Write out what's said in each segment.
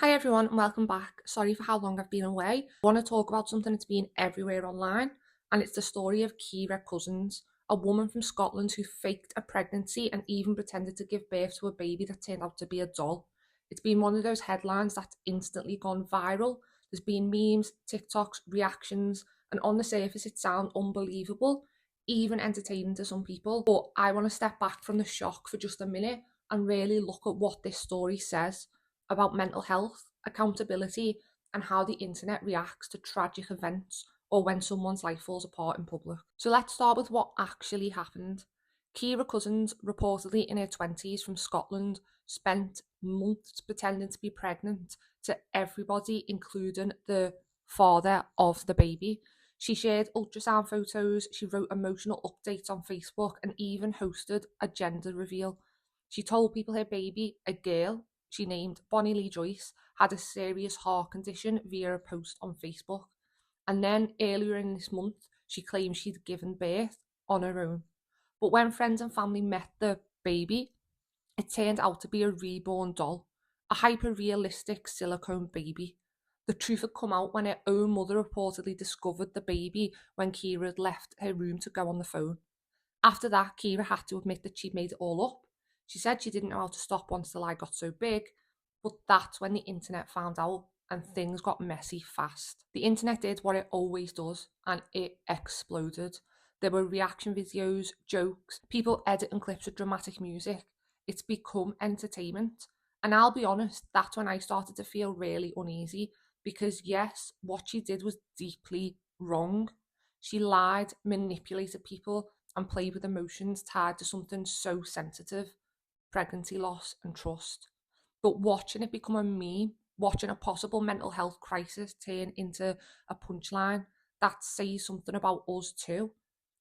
Hi everyone and welcome back. Sorry for how long I've been away. I want to talk about something that's been everywhere online, and it's the story of Kira Cousins, a woman from Scotland who faked a pregnancy and even pretended to give birth to a baby that turned out to be a doll. It's been one of those headlines that's instantly gone viral. There's been memes, TikToks, reactions, and on the surface it sounds unbelievable, even entertaining to some people. But I want to step back from the shock for just a minute and really look at what this story says about mental health, accountability, and how the internet reacts to tragic events or when someone's life falls apart in public. So let's start with what actually happened. Kira Cousins, reportedly in her 20s from Scotland, spent months pretending to be pregnant to everybody, including the father of the baby. She shared ultrasound photos, she wrote emotional updates on Facebook, and even hosted a gender reveal. She told people her baby, a girl, she named Bonnie Lee Joyce, had a serious heart condition via a post on Facebook. And then earlier in this month, she claimed she'd given birth on her own. But when friends and family met the baby, it turned out to be a reborn doll, a hyper realistic silicone baby. The truth had come out when her own mother reportedly discovered the baby when Kira had left her room to go on the phone. After that, Kira had to admit that she'd made it all up. She said she didn't know how to stop once the lie got so big, but that's when the internet found out and things got messy fast. The internet did what it always does and it exploded. There were reaction videos, jokes, people editing clips with dramatic music. It's become entertainment. And I'll be honest, that's when I started to feel really uneasy because, yes, what she did was deeply wrong. She lied, manipulated people, and played with emotions tied to something so sensitive: pregnancy loss and trust. But watching it become a meme, watching a possible mental health crisis turn into a punchline, that says something about us too.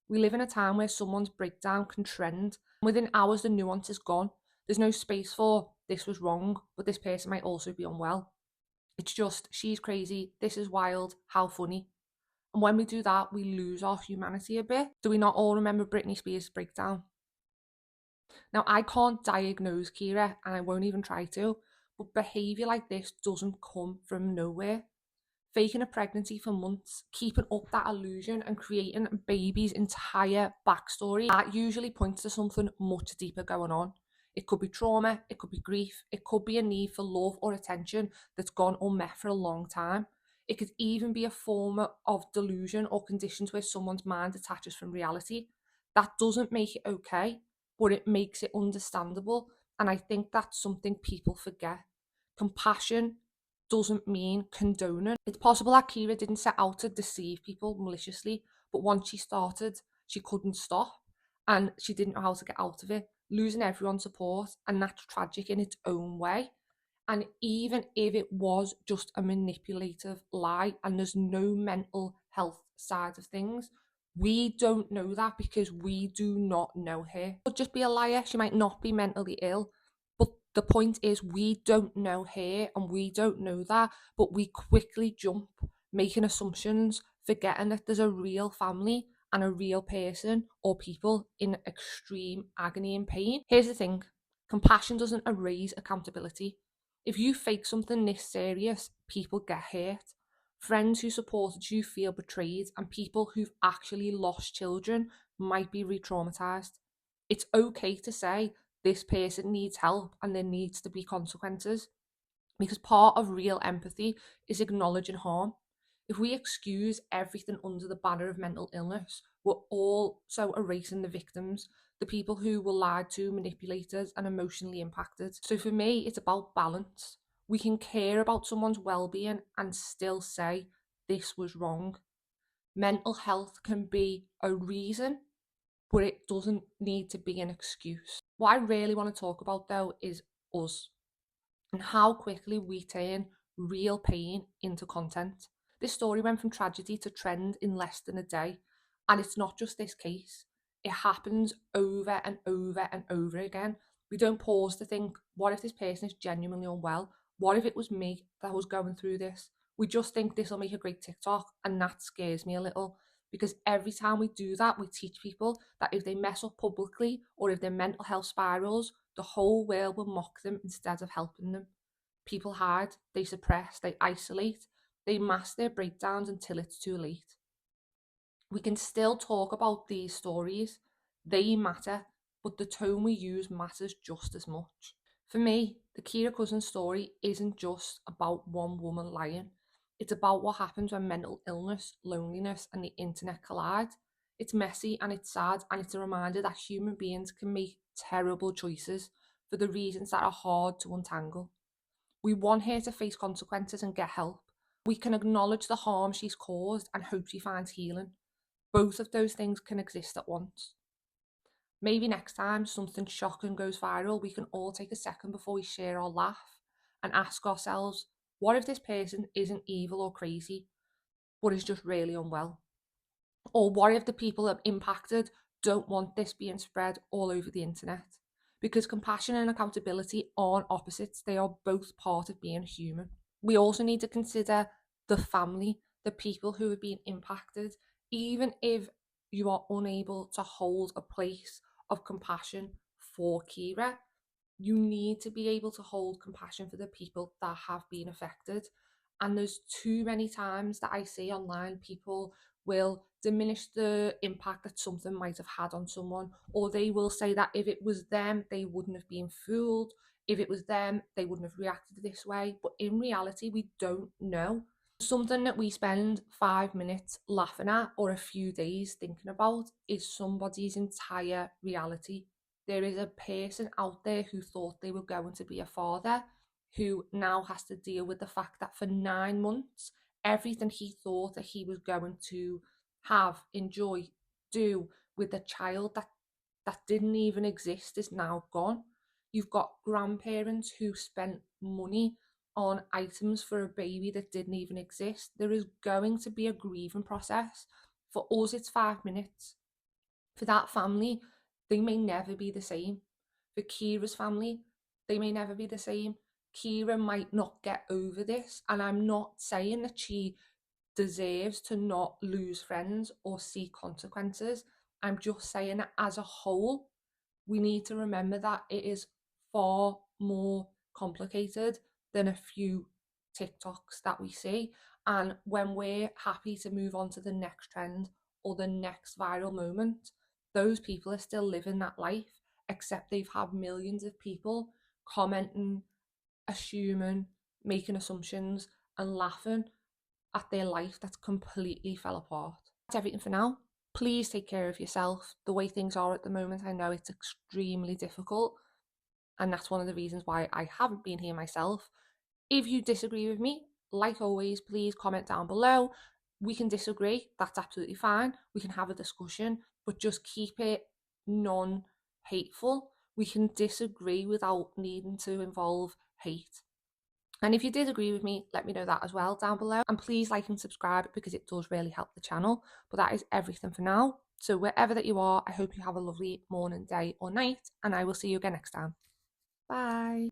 We live in a time where someone's breakdown can trend. Within hours, the nuance is gone. There's no space for this was wrong, but this person might also be unwell. It's just, she's crazy, this is wild, how funny. And when we do that, we lose our humanity a bit. Do we not all remember Britney Spears' breakdown? Now, I can't diagnose Kira, and I won't even try to, but behaviour like this doesn't come from nowhere. Faking a pregnancy for months, keeping up that illusion, and creating a baby's entire backstory, that usually points to something much deeper going on. It could be trauma, it could be grief, it could be a need for love or attention that's gone unmet for a long time. It could even be a form of delusion or conditions where someone's mind detaches from reality. That doesn't make it okay, but it makes it understandable. And I think that's something people forget. Compassion doesn't mean condoning. It's possible that Kira didn't set out to deceive people maliciously, but once she started, she couldn't stop and she didn't know how to get out of it, losing everyone's support, and that's tragic in its own way. And even if it was just a manipulative lie and there's no mental health side of things, we don't know that because we do not know her. Could just be a liar. She might not be mentally ill. But the point is, we don't know her and we don't know that. But we quickly jump, making assumptions, forgetting that there's a real family and a real person or people in extreme agony and pain. Here's the thing: compassion doesn't erase accountability. If you fake something this serious, people get hurt. Friends who supported you feel betrayed, and people who've actually lost children might be re traumatized. It's okay to say this person needs help and there needs to be consequences, because part of real empathy is acknowledging harm. If we excuse everything under the banner of mental illness, we're also erasing the victims, the people who were lied to, manipulated, and emotionally impacted. So for me, it's about balance. We can care about someone's well-being and still say this was wrong. Mental health can be a reason, but it doesn't need to be an excuse. What I really want to talk about though is us and how quickly we turn real pain into content. This story went from tragedy to trend in less than a day, and it's not just this case. It happens over and over and over again. We don't pause to think, what if this person is genuinely unwell? What if it was me that was going through this? We just think this will make a great TikTok, and that scares me a little because every time we do that, we teach people that if they mess up publicly or if their mental health spirals, the whole world will mock them instead of helping them. People hide, they suppress, they isolate, they mask their breakdowns until it's too late. We can still talk about these stories, they matter, but the tone we use matters just as much. For me, the Kira Cousin story isn't just about one woman lying. It's about what happens when mental illness, loneliness, and the internet collide. It's messy and it's sad, and it's a reminder that human beings can make terrible choices for the reasons that are hard to untangle. We want her to face consequences and get help. We can acknowledge the harm she's caused and hope she finds healing. Both of those things can exist at once. Maybe next time something shocking goes viral, we can all take a second before we share our laugh and ask ourselves, what if this person isn't evil or crazy, but is just really unwell? Or what if the people impacted don't want this being spread all over the internet? Because compassion and accountability aren't opposites, they are both part of being human. We also need to consider the family, the people who are being impacted, even if you are unable to hold a place of compassion for Kira, you need to be able to hold compassion for the people that have been affected. And there's too many times that I see online people will diminish the impact that something might have had on someone, or they will say that if it was them, they wouldn't have been fooled. If it was them, they wouldn't have reacted this way. But in reality, we don't know. Something that we spend 5 minutes laughing at or a few days thinking about is somebody's entire reality. There is a person out there who thought they were going to be a father, who now has to deal with the fact that for 9 months, everything he thought that he was going to have, enjoy, do with a child that didn't even exist is now gone. You've got grandparents who spent money on items for a baby that didn't even exist. There is going to be a grieving process. For us, it's 5 minutes. For that family, they may never be the same. For Kira's family, they may never be the same. Kira might not get over this, and I'm not saying that she deserves to not lose friends or see consequences. I'm just saying that as a whole, we need to remember that it is far more complicated than a few TikToks that we see. And when we're happy to move on to the next trend or the next viral moment, those people are still living that life, except they've had millions of people commenting, assuming, making assumptions, and laughing at their life that's completely fell apart. That's everything for now. Please take care of yourself. The way things are at the moment, I know it's extremely difficult, and that's one of the reasons why I haven't been here myself. If you disagree with me, like always, please comment down below. We can disagree, that's absolutely fine. We can have a discussion, but just keep it non-hateful. We can disagree without needing to involve hate. And if you did agree with me, let me know that as well down below. And please like and subscribe because it does really help the channel. But that is everything for now. So wherever that you are, I hope you have a lovely morning, day or night. And I will see you again next time. Bye.